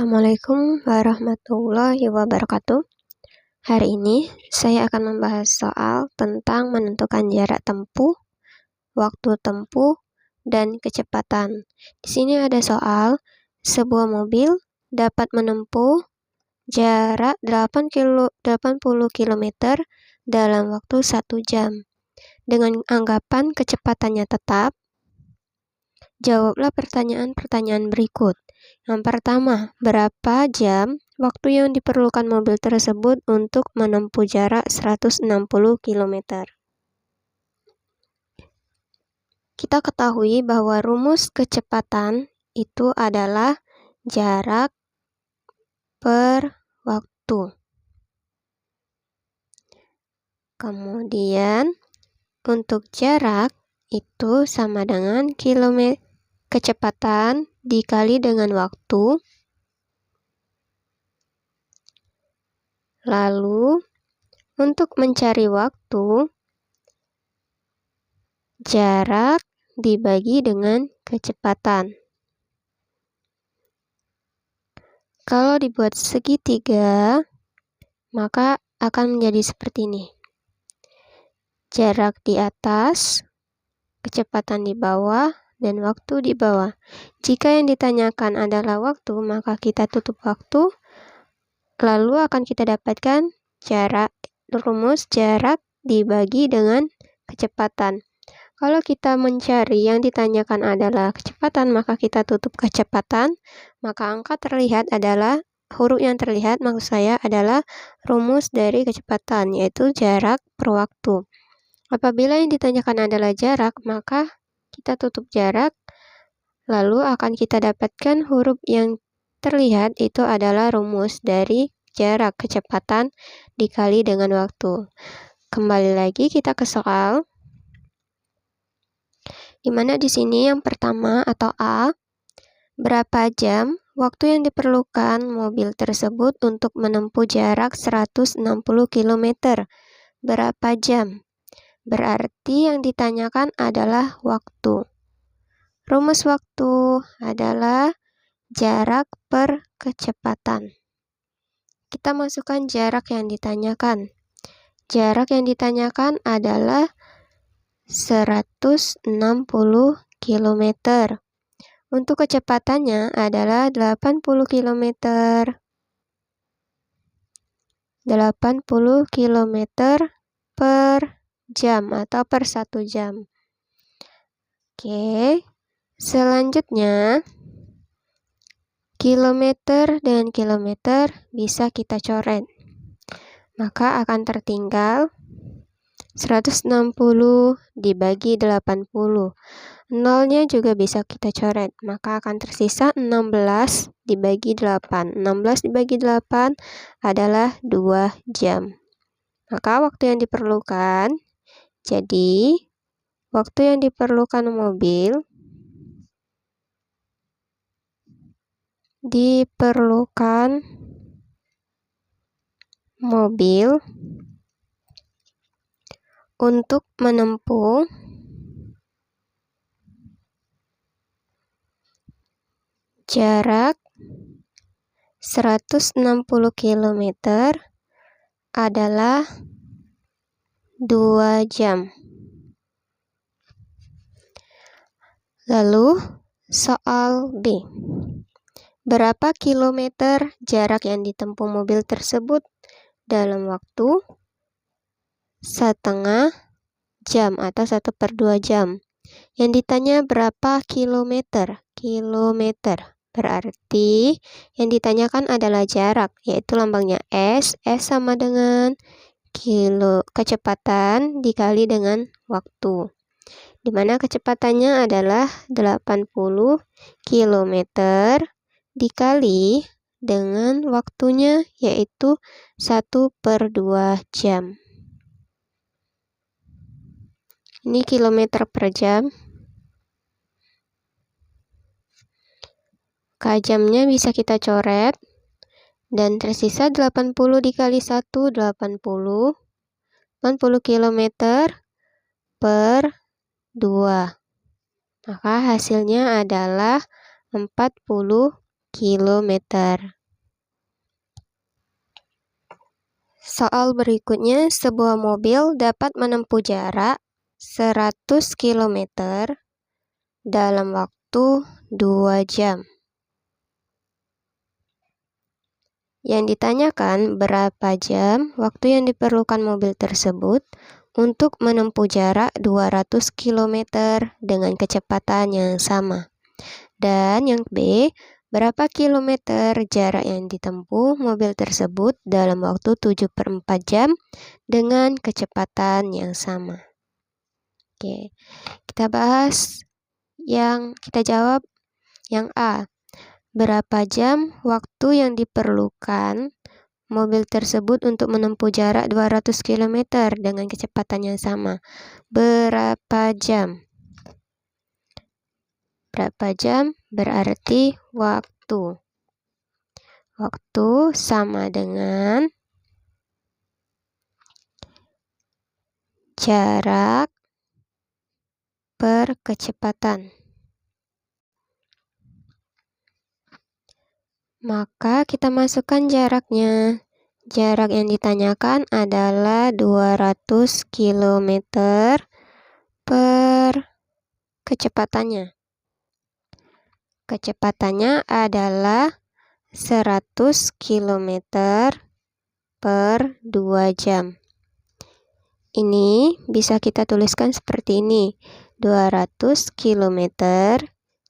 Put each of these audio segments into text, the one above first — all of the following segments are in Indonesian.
Assalamualaikum warahmatullahi wabarakatuh. Hari ini saya akan membahas soal tentang menentukan jarak tempuh, waktu tempuh, dan kecepatan. Di sini ada soal, sebuah mobil dapat menempuh jarak 80 km dalam waktu 1 jam. Dengan anggapan kecepatannya tetap, jawablah pertanyaan-pertanyaan berikut. Yang pertama, berapa jam waktu yang diperlukan mobil tersebut untuk menempuh jarak 160 km? Kita ketahui bahwa rumus kecepatan itu adalah jarak per waktu. Kemudian, untuk jarak itu sama dengan kecepatan dikali dengan waktu. Lalu, untuk mencari waktu, jarak dibagi dengan kecepatan. Kalau dibuat segitiga, maka akan menjadi seperti ini. Jarak di atas, kecepatan di bawah, dan waktu di bawah. Jika yang ditanyakan adalah waktu, maka kita tutup waktu, lalu akan kita dapatkan rumus jarak dibagi dengan kecepatan. Kalau kita mencari yang ditanyakan adalah kecepatan, maka kita tutup kecepatan, maka angka terlihat adalah, huruf yang terlihat maksud saya adalah rumus dari kecepatan, yaitu jarak per waktu. Apabila yang ditanyakan adalah jarak, maka kita tutup jarak, lalu akan kita dapatkan huruf yang terlihat itu adalah rumus dari jarak kecepatan dikali dengan waktu. Kembali lagi kita ke soal, di mana di sini yang pertama atau A, berapa jam waktu yang diperlukan mobil tersebut untuk menempuh jarak 160 km? Berapa jam? Berarti yang ditanyakan adalah waktu. Rumus waktu adalah jarak per kecepatan. Kita masukkan jarak yang ditanyakan. Jarak yang ditanyakan adalah 160 km. Untuk kecepatannya adalah 80 km. 80 km per jam atau per 1 jam. Oke. Selanjutnya, kilometer dengan kilometer bisa kita coret. Maka akan tertinggal 160 dibagi 80. Nolnya juga bisa kita coret, maka akan tersisa 16 dibagi 8. 16 dibagi 8 adalah 2 jam. Maka waktu yang diperlukan, jadi waktu yang diperlukan mobil untuk menempuh jarak 160 km adalah 2 jam. Lalu, soal B. Berapa kilometer jarak yang ditempuh mobil tersebut dalam waktu setengah jam atau 1/2 jam? Yang ditanya berapa kilometer? Kilometer. Berarti yang ditanyakan adalah jarak, yaitu lambangnya S. S sama dengan kecepatan dikali dengan waktu. Di mana kecepatannya adalah 80 km dikali dengan waktunya, yaitu 1/2 jam. Ini kilometer per jam. Jamnya bisa kita coret. Dan tersisa 80 dikali 1, 80. 80 km per 2. Maka hasilnya adalah 40 km. Soal berikutnya, sebuah mobil dapat menempuh jarak 100 km dalam waktu 2 jam. Yang ditanyakan berapa jam waktu yang diperlukan mobil tersebut untuk menempuh jarak 200 km dengan kecepatan yang sama. Dan yang B, berapa kilometer jarak yang ditempuh mobil tersebut dalam waktu 7/4 jam dengan kecepatan yang sama. Oke, kita jawab yang A. Berapa jam waktu yang diperlukan mobil tersebut untuk menempuh jarak 200 km dengan kecepatan yang sama? Berapa jam? Berapa jam berarti waktu. Waktu sama dengan jarak per kecepatan. Maka kita masukkan jaraknya. Jarak yang ditanyakan adalah 200 km per kecepatannya. Kecepatannya adalah 100 km per 2 jam. Ini bisa kita tuliskan seperti ini. 200 km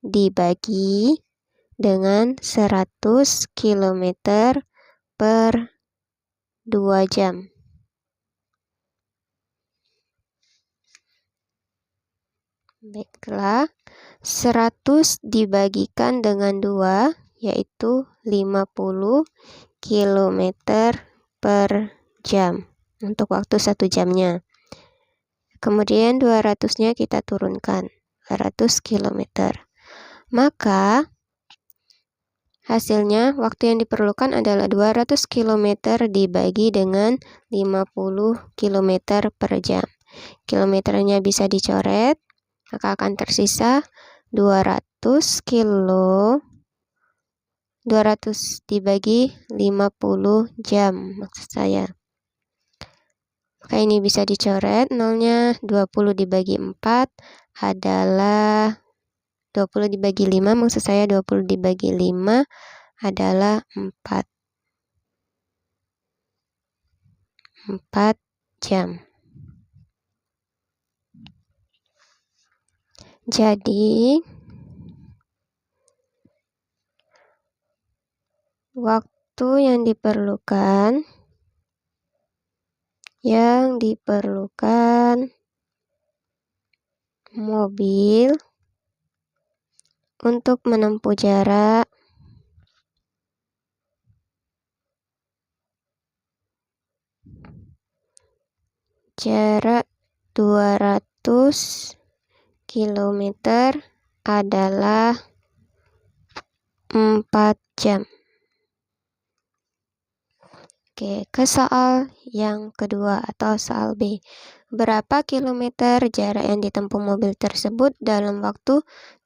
dibagi dengan 100 km per 2 jam. Baiklah, 100 dibagikan dengan 2, yaitu 50 km per jam untuk waktu 1 jamnya. Kemudian 200-nya kita turunkan, 200 km. Maka hasilnya waktu yang diperlukan adalah 200 km dibagi dengan 50 km per jam. Kilometernya bisa dicoret, maka akan tersisa 200 dibagi 50 jam maksud saya. Maka ini bisa dicoret, nolnya 20 dibagi 4 adalah 20 dibagi 5, maksud saya 20 dibagi 5 adalah 4 jam. Jadi waktu yang diperlukan mobil untuk menempuh jarak 200 km adalah 4 jam. Oke, ke soal yang kedua atau soal B. Berapa kilometer jarak yang ditempuh mobil tersebut dalam waktu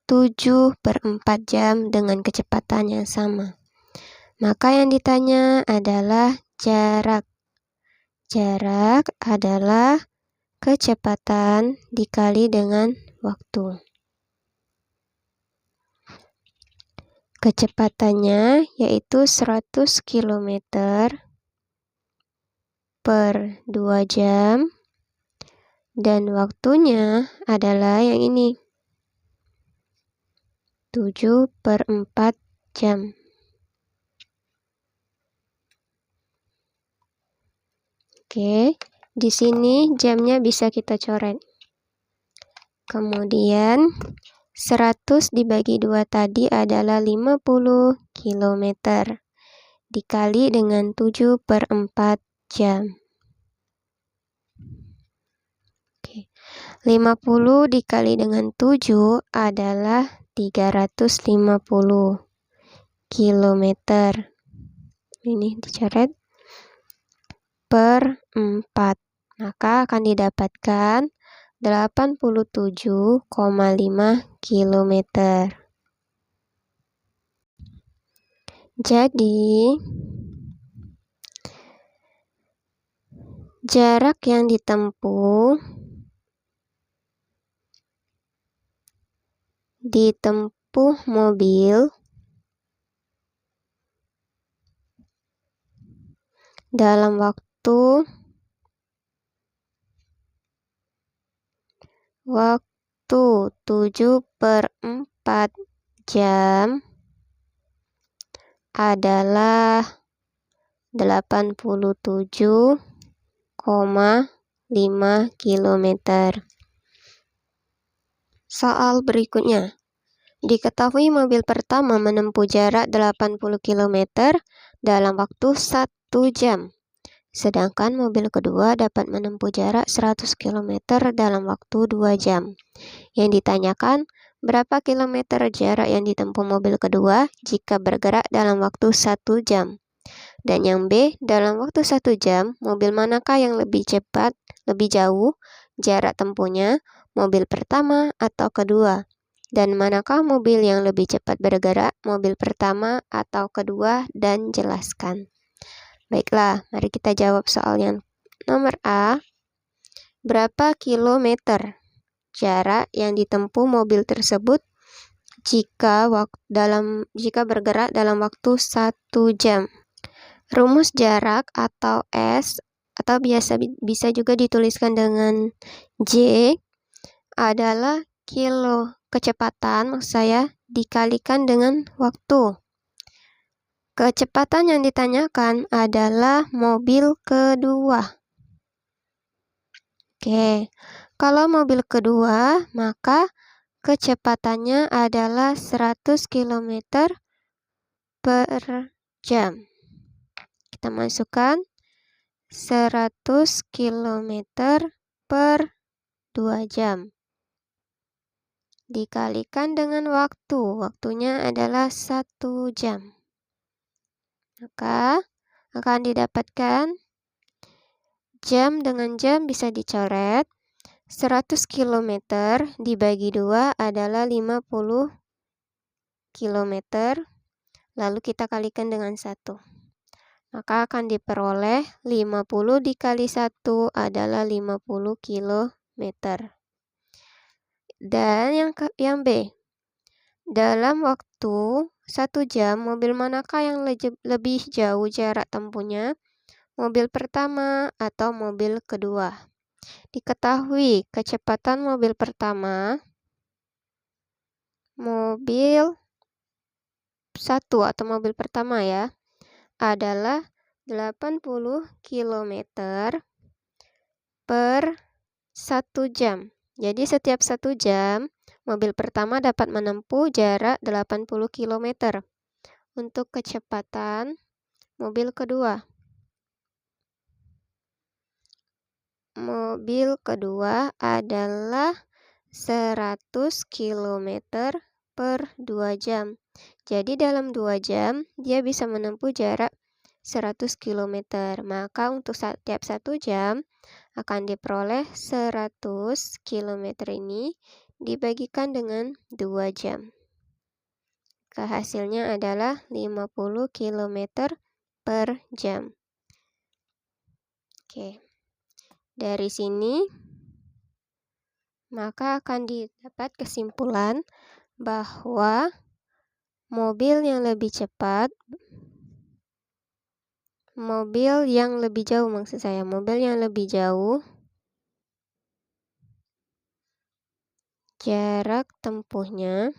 7/4 jam dengan kecepatan yang sama? Maka yang ditanya adalah jarak. Jarak adalah kecepatan dikali dengan waktu. Kecepatannya yaitu 100 km per 2 jam dan waktunya adalah yang ini, 7/4 jam. Oke, di sini jamnya bisa kita coret. Kemudian 100 dibagi 2 tadi adalah 50 km dikali dengan 7/4 jam. Oke. 50 dikali dengan 7 adalah 350 km. Ini dicoret per 4. Maka akan didapatkan 87,5 km. Jadi, jarak yang ditempuh mobil dalam waktu 7/4 jam adalah 87,5 km. Soal berikutnya. Diketahui mobil pertama menempuh jarak 80 km dalam waktu 1 jam. Sedangkan mobil kedua dapat menempuh jarak 100 km dalam waktu 2 jam. Yang ditanyakan, berapa kilometer jarak yang ditempuh mobil kedua jika bergerak dalam waktu 1 jam? Dan yang B, dalam waktu 1 jam, mobil manakah yang lebih cepat, lebih jauh jarak tempuhnya, mobil pertama atau kedua? Dan manakah mobil yang lebih cepat bergerak, mobil pertama atau kedua, dan jelaskan. Baiklah, mari kita jawab soal yang nomor A. Berapa kilometer jarak yang ditempuh mobil tersebut jika bergerak dalam waktu 1 jam? Rumus jarak atau S atau bisa juga dituliskan dengan J adalah kecepatan maksud saya dikalikan dengan waktu. Kecepatan yang ditanyakan adalah mobil kedua. Oke, kalau mobil kedua maka kecepatannya adalah 100 km per jam. Kita masukkan 100 km per 2 jam. Dikalikan dengan waktunya adalah 1 jam. Maka akan didapatkan jam dengan jam bisa dicoret. 100 km dibagi 2 adalah 50 km. Lalu kita kalikan dengan 1. Maka akan diperoleh 50 dikali 1 adalah 50 km. Dan yang B, dalam waktu 1 jam, mobil manakah yang lebih jauh jarak tempuhnya? Mobil pertama atau mobil kedua? Diketahui kecepatan mobil pertama, mobil 1 atau mobil pertama ya, adalah 80 km per 1 jam. Jadi setiap 1 jam, mobil pertama dapat menempuh jarak 80 km. Untuk kecepatan mobil kedua. Mobil kedua adalah 100 km per 2 jam. Jadi dalam 2 jam, dia bisa menempuh jarak 100 km. Maka untuk setiap 1 jam, akan diperoleh 100 km ini dibagikan dengan 2 jam. Hasilnya adalah 50 km per jam. Oke. Dari sini, maka akan didapat kesimpulan bahwa mobil yang lebih cepat, mobil yang lebih jauh jarak tempuhnya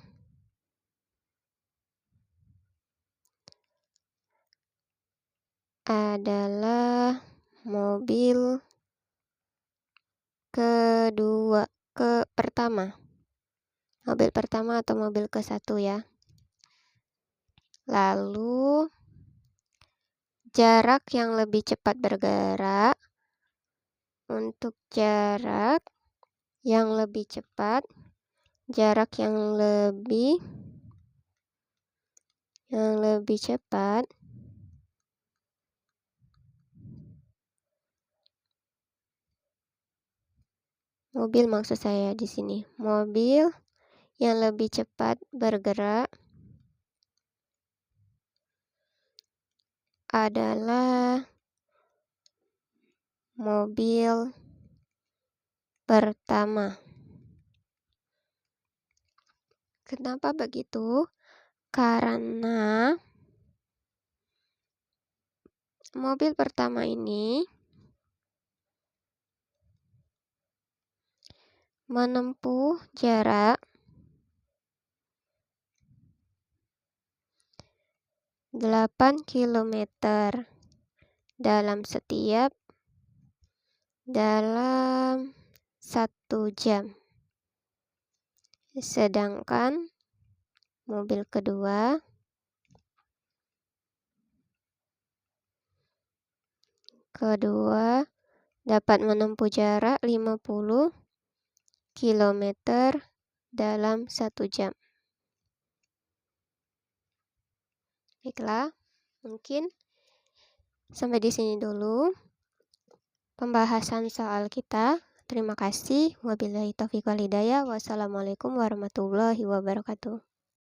adalah mobil pertama. Mobil pertama atau mobil ke-1 ya. Lalu jarak yang lebih cepat bergerak, untuk jarak yang lebih cepat, jarak yang lebih cepat mobil maksud saya di sini. Mobil yang lebih cepat bergerak adalah mobil pertama. Kenapa begitu? Karena mobil pertama ini menempuh jarak 8 kilometer dalam 1 jam. Sedangkan mobil kedua dapat menempuh jarak 50 kilometer dalam 1 jam. Baiklah, mungkin sampai di sini dulu pembahasan soal kita. Terima kasih. Wabillahi taufiq wal hidayah. Wassalamualaikum warahmatullahi wabarakatuh.